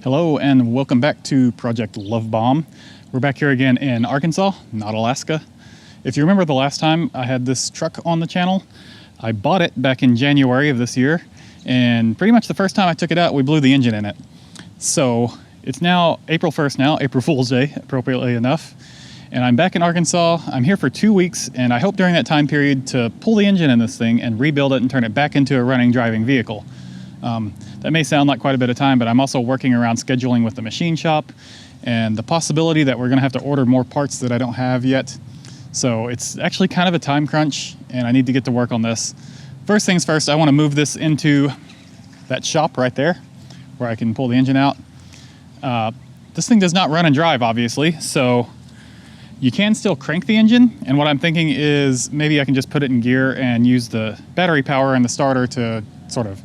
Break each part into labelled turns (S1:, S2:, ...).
S1: Hello and welcome back to Project Love Bomb. We're back here again in Arkansas, not Alaska. If you remember the last time I had this truck on the channel, I bought it back in January of this year, and pretty much the first time I took it out, we blew the engine in it. So it's now April 1st now, April Fool's Day, appropriately enough. And I'm back in Arkansas. I'm here for 2 weeks, and I hope during that time period to pull the engine in this thing and rebuild it and turn it back into a running, driving vehicle. That may sound like quite a bit of time, but I'm also working around scheduling with the machine shop and the possibility that we're gonna have to order more parts that I don't have yet. So it's actually kind of a time crunch and I need to get to work on this. First things first, I wanna move this into that shop right there where I can pull the engine out. This thing does not run and drive, obviously, so you can still crank the engine. And what I'm thinking is maybe I can just put it in gear and use the battery power and the starter to sort of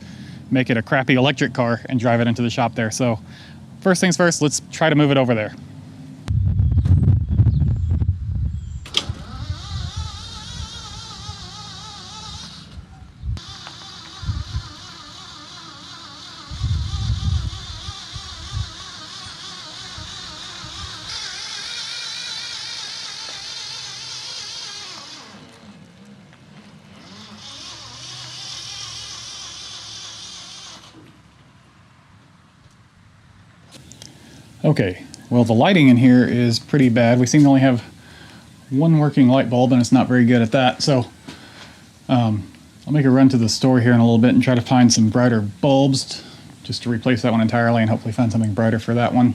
S1: make it a crappy electric car and drive it into the shop there. So first things first, let's try to move it over there. Okay, well the lighting in here is pretty bad. We seem to only have one working light bulb and it's not very good at that. So I'll make a run to the store here in a little bit and try to find some brighter bulbs just to replace that one entirely and hopefully find something brighter for that one.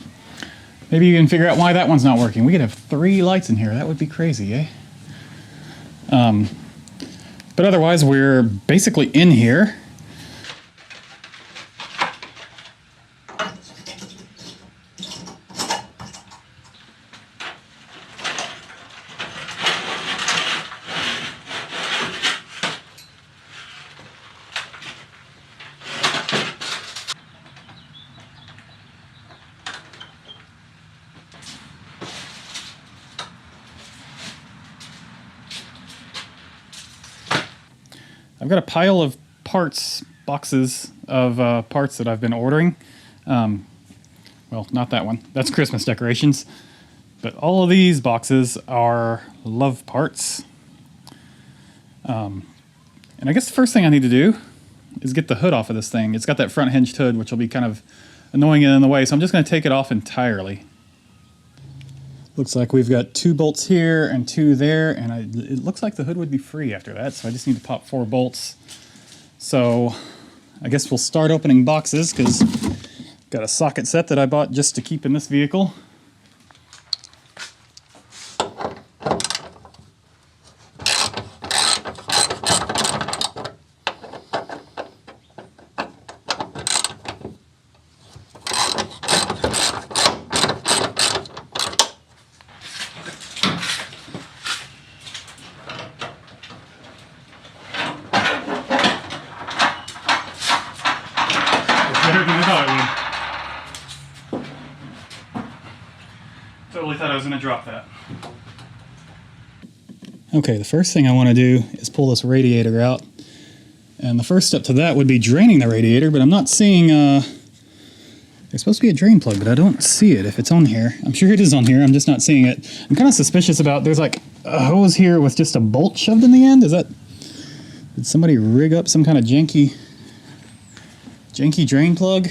S1: Maybe you can figure out why that one's not working. We could have 3 lights in here. That would be crazy, eh? But otherwise we're basically in here. I've got a pile of parts, boxes of parts that I've been ordering. Well, not that one. That's Christmas decorations. But all of these boxes are LUV parts. And I guess the first thing I need to do is get the hood off of this thing. It's got that front hinged hood, which will be kind of annoying and in the way, so I'm just going to take it off entirely. Looks like we've got 2 bolts here and 2 there, and it looks like the hood would be free after that, so I just need to pop 4 bolts. So I guess we'll start opening boxes, because I've got a socket set that I bought just to keep in this vehicle. Totally thought I was going to drop that. Okay, the first thing I want to do is pull this radiator out. And the first step to that would be draining the radiator, but I'm not seeing, there's supposed to be a drain plug, but I don't see it if it's on here. I'm sure it is on here, I'm just not seeing it. I'm kind of suspicious about, there's like a hose here with just a bolt shoved in the end. Is that, did somebody rig up some kind of janky drain plug?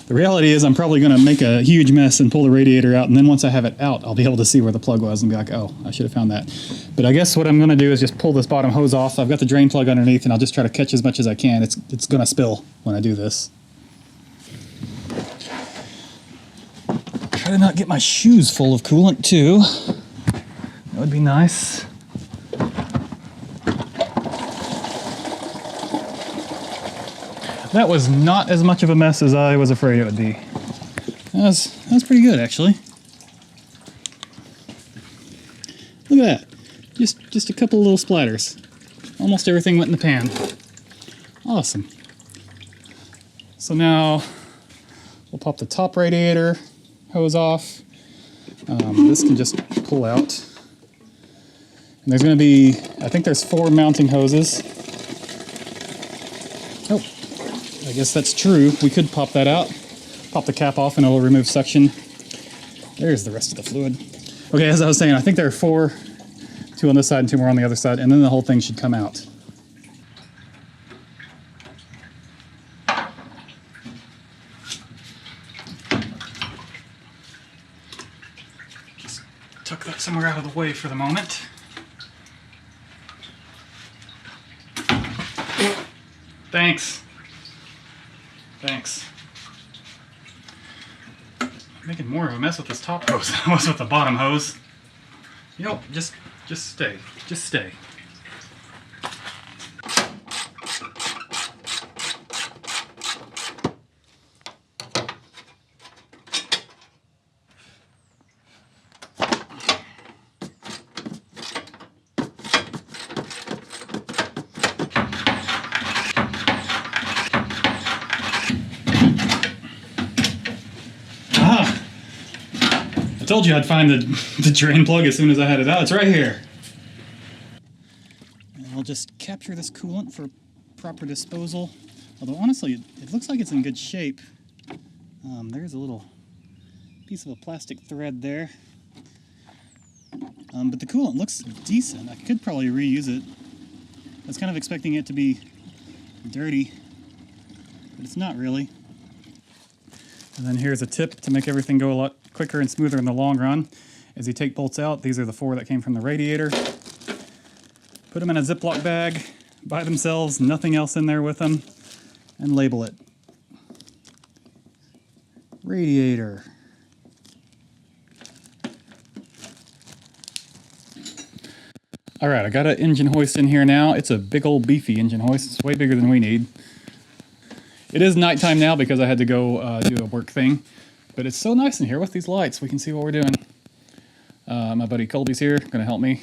S1: The reality is I'm probably going to make a huge mess and pull the radiator out, and then once I have it out, I'll be able to see where the plug was and be like, oh, I should have found that. But I guess what I'm going to do is just pull this bottom hose off. I've got the drain plug underneath, and I'll just try to catch as much as I can. It's going to spill when I do this. Try to not get my shoes full of coolant, too. That would be nice. That was not as much of a mess as I was afraid it would be. That was pretty good, actually. Look at that. Just a couple of little splatters. Almost everything went in the pan. Awesome. So now we'll pop the top radiator hose off. This can just pull out. And there's going to be, I think there's 4 mounting hoses. Oh, I guess that's true. We could pop that out, pop the cap off, and it'll remove suction. There's the rest of the fluid. Okay, as I was saying, I think there are 4, 2 on this side and 2 more on the other side, and then the whole thing should come out. Just tuck that somewhere out of the way for the moment. Thanks. Thanks. I'm making more of a mess with this top hose than I was with the bottom hose. You know, just stay. Just stay. I told you I'd find the drain plug as soon as I had it out. It's right here. And I'll just capture this coolant for proper disposal. Although honestly, it looks like it's in good shape. There's a little piece of a plastic thread there. But the coolant looks decent. I could probably reuse it. I was kind of expecting it to be dirty, but it's not really. And then here's a tip to make everything go a lot quicker and smoother in the long run. As you take bolts out, these are the 4 that came from the radiator. Put them in a Ziploc bag by themselves, nothing else in there with them, and label it. Radiator. Alright, I got an engine hoist in here now. It's a big old beefy engine hoist. It's way bigger than we need. It is nighttime now because I had to go do a work thing. But it's so nice in here with these lights. We can see what we're doing. My buddy Colby's here, going to help me.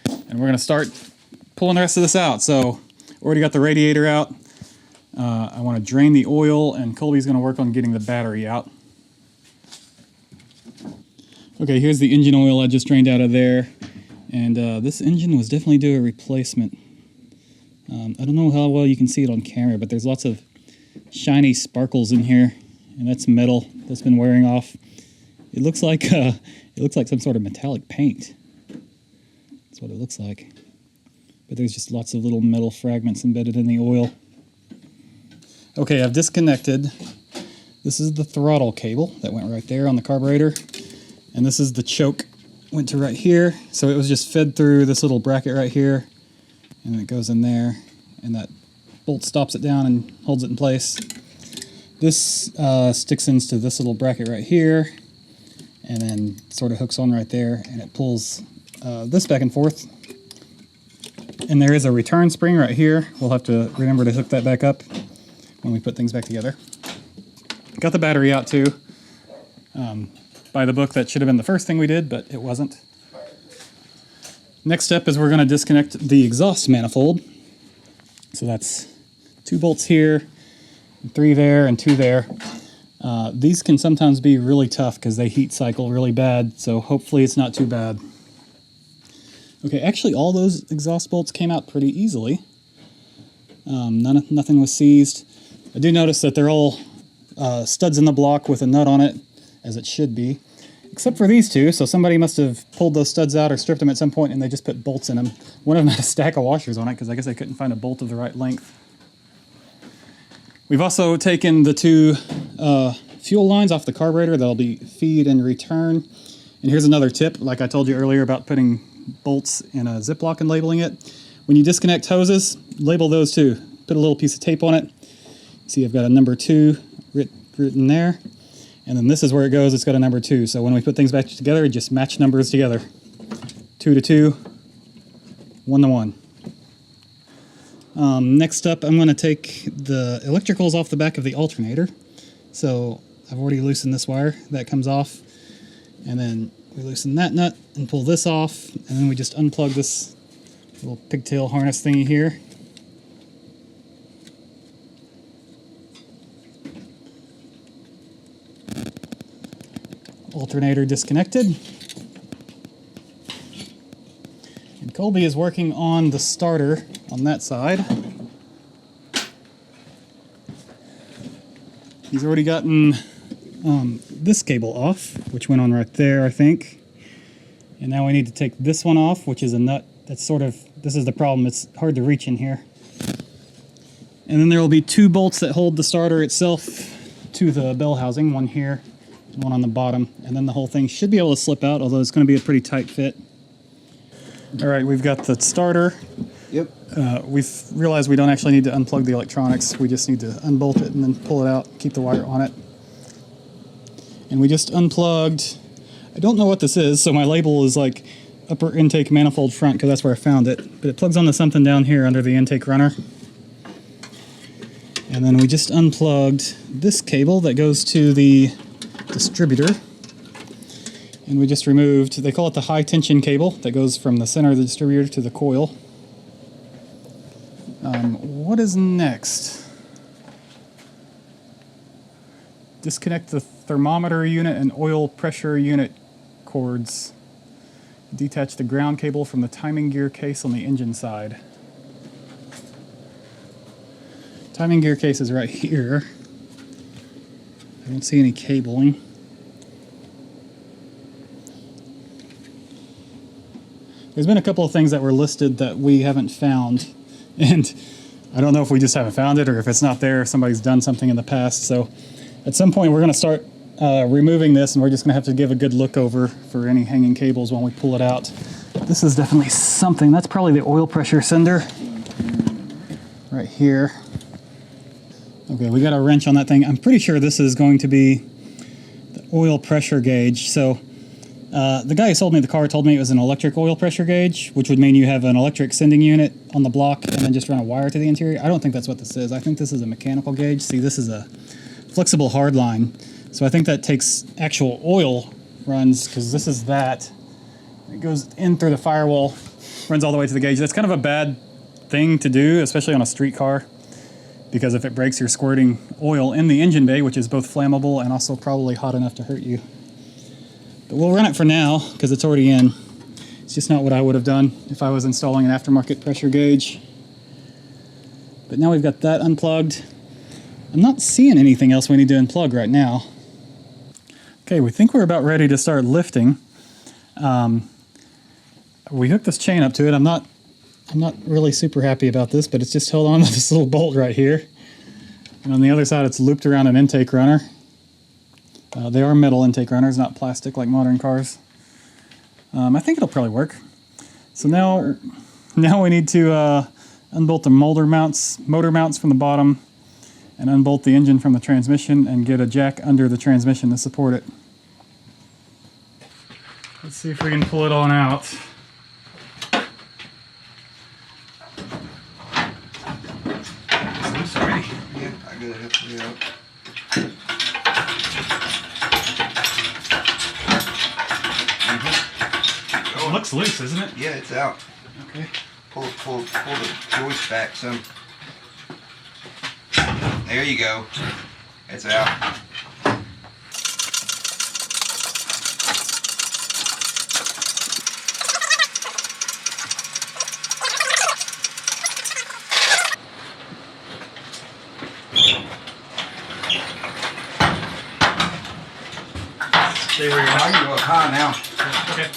S1: And we're going to start pulling the rest of this out. So, already got the radiator out. I want to drain the oil, and Colby's going to work on getting the battery out. Okay, here's the engine oil I just drained out of there. And this engine was definitely due a replacement. I don't know how well you can see it on camera, but there's lots of shiny sparkles in here. And that's metal that's been wearing off. It looks like some sort of metallic paint. That's what it looks like. But there's just lots of little metal fragments embedded in the oil. Okay, I've disconnected. This is the throttle cable that went right there on the carburetor. And this is the choke, went to right here. So it was just fed through this little bracket right here. And it goes in there. And that bolt stops it down and holds it in place. This sticks into this little bracket right here, and then sort of hooks on right there, and it pulls this back and forth. And there is a return spring right here. We'll have to remember to hook that back up when we put things back together. Got the battery out too. By the book, that should have been the first thing we did, but it wasn't. Next step is we're going to disconnect the exhaust manifold. So that's 2 bolts here, 3 there, and 2 there. These can sometimes be really tough because they heat cycle really bad, so hopefully it's not too bad. Okay, actually all those exhaust bolts came out pretty easily. Nothing was seized. I do notice that they're all studs in the block with a nut on it, as it should be. Except for these 2, so somebody must have pulled those studs out or stripped them at some point and they just put bolts in them. One of them had a stack of washers on it because I guess I couldn't find a bolt of the right length. We've also taken the 2 fuel lines off the carburetor. That'll be feed and return. And here's another tip, like I told you earlier about putting bolts in a Ziploc and labeling it. When you disconnect hoses, label those too. Put a little piece of tape on it. See, I've got a number 2 written there. And then this is where it goes. It's got a number 2. So when we put things back together, just match numbers together. 2 to 2, 1 to 1. Next up, I'm going to take the electricals off the back of the alternator. So I've already loosened this wire. That comes off. And then we loosen that nut and pull this off. And then we just unplug this little pigtail harness thingy here. Alternator disconnected. And Colby is working on the starter on that side. He's already gotten this cable off, which went on right there, I think. And now we need to take this one off, which is a nut that's sort of, this is the problem, it's hard to reach in here. And then there will be 2 bolts that hold the starter itself to the bell housing, one here, and one on the bottom. And then the whole thing should be able to slip out, although it's going to be a pretty tight fit. All right, we've got the starter.
S2: Yep.
S1: We've realized we don't actually need to unplug the electronics. We just need to unbolt it and then pull it out, keep the wire on it. And we just unplugged, I don't know what this is, so my label is like upper intake manifold front, because that's where I found it. But it plugs onto something down here under the intake runner. And then we just unplugged this cable that goes to the distributor. And we just removed, they call it the high tension cable that goes from the center of the distributor to the coil. What is next? Disconnect the thermometer unit and oil pressure unit cords. Detach the ground cable from the timing gear case on the engine side. Timing gear case is right here. I don't see any cabling. There's been a couple of things that were listed that we haven't found, and I don't know if we just haven't found it or if it's not there, if somebody's done something in the past. So at some point we're going to start removing this, and we're just going to have to give a good look over for any hanging cables when we pull it out. This is definitely something. That's probably the oil pressure sender right here. Okay, we got a wrench on that thing. I'm pretty sure this is going to be the oil pressure gauge. So the guy who sold me the car told me it was an electric oil pressure gauge, which would mean you have an electric sending unit on the block and then just run a wire to the interior. I don't think that's what this is. I think this is a mechanical gauge. See, this is a flexible hard line. So I think that takes actual oil runs, because this is that. It goes in through the firewall, runs all the way to the gauge. That's kind of a bad thing to do, especially on a street car, because if it breaks, you're squirting oil in the engine bay, which is both flammable and also probably hot enough to hurt you. But we'll run it for now, because it's already in. It's just not what I would have done if I was installing an aftermarket pressure gauge. But now we've got that unplugged. I'm not seeing anything else we need to unplug right now. Okay, we think we're about ready to start lifting. We hooked this chain up to it. I'm not really super happy about this, but it's just held on to this little bolt right here. And on the other side, it's looped around an intake runner. They are metal intake runners, not plastic like modern cars. I think it'll probably work. So now we need to unbolt the motor mounts from the bottom and unbolt the engine from the transmission and get a jack under the transmission to support it. Let's see if we can pull it on out.
S2: I'm sorry. Yeah, I gotta have to get out.
S1: It looks loose, isn't it?
S2: Yeah, it's out.
S1: Okay.
S2: Pull the joist back some. There you go. It's out.
S1: Stay where you're
S2: I
S1: at.
S2: can go up high now.
S1: Okay.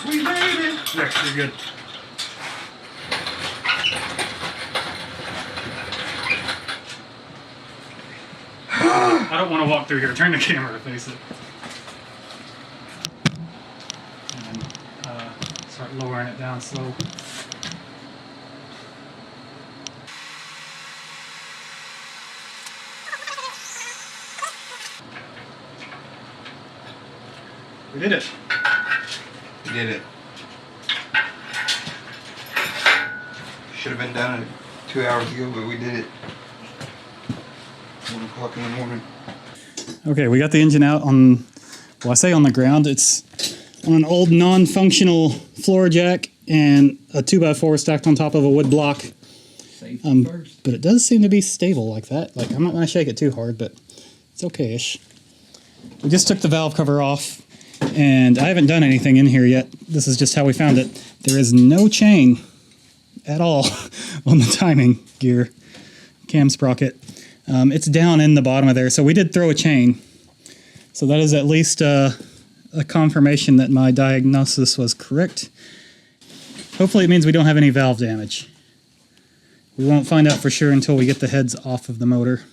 S2: We made it.
S1: Yeah, you're good. I don't want to walk through here. Turn the camera to face it. And then start lowering it down slow. We did it.
S2: We did it. Should have been done 2 hours ago, but we did it. 1 o'clock in the morning.
S1: Okay, we got the engine out on, well, I say on the ground, it's on an old non-functional floor jack and a 2x4 stacked on top of a wood block.
S2: Safety first.
S1: But it does seem to be stable like that. Like, I'm not going to shake it too hard, but It's okay-ish. We just took the valve cover off, and I haven't done anything in here yet. This is just how we found it. There is no chain at all on the timing gear cam sprocket. It's down in the bottom of there, so we did throw a chain. So that is at least a confirmation that my diagnosis was correct. Hopefully it means we don't have any valve damage. We won't find out for sure until we get the heads off of the motor.